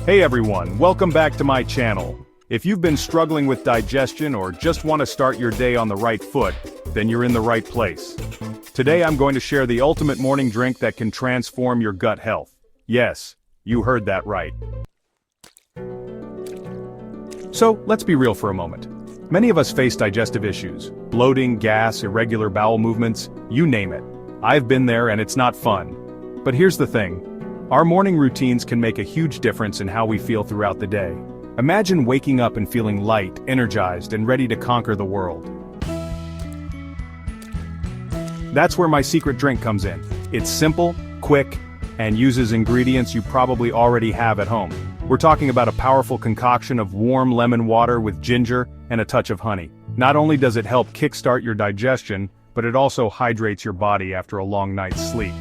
Hey everyone, welcome back to my channel. If you've been struggling with digestion or just want to start your day on the right foot, then you're in the right place. Today I'm going to share the ultimate morning drink that can transform your gut health. Yes, you heard that right. So, let's be real for a moment. Many of us face digestive issues, bloating, gas, irregular bowel movements, you name it. I've been there and it's not fun. But here's the thing. Our morning routines can make a huge difference in how we feel throughout the day. Imagine waking up and feeling light, energized, and ready to conquer the world. That's where my secret drink comes in. It's simple, quick, and uses ingredients you probably already have at home. We're talking about a powerful concoction of warm lemon water with ginger and a touch of honey. Not only does it help kickstart your digestion, but it also hydrates your body after a long night's sleep.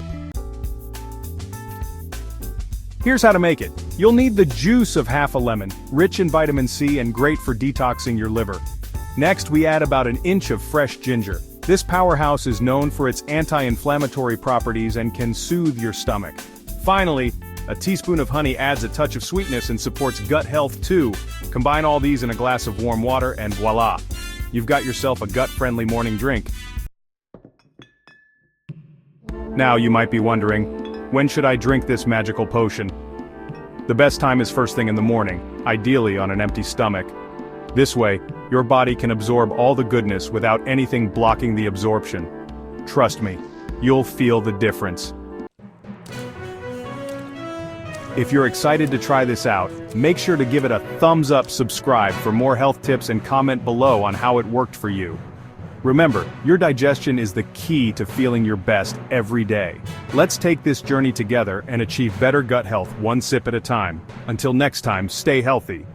Here's how to make it. You'll need the juice of half a lemon, rich in vitamin C and great for detoxing your liver. Next, we add about an inch of fresh ginger. This powerhouse is known for its anti-inflammatory properties and can soothe your stomach. Finally, a teaspoon of honey adds a touch of sweetness and supports gut health too. Combine all these in a glass of warm water and voila! You've got yourself a gut-friendly morning drink. Now you might be wondering, when should I drink this magical potion? The best time is first thing in the morning, ideally on an empty stomach. This way, your body can absorb all the goodness without anything blocking the absorption. Trust me, you'll feel the difference. If you're excited to try this out, make sure to give it a thumbs up, subscribe for more health tips and comment below on how it worked for you. Remember, your digestion is the key to feeling your best every day. Let's take this journey together and achieve better gut health one sip at a time. Until next time, stay healthy.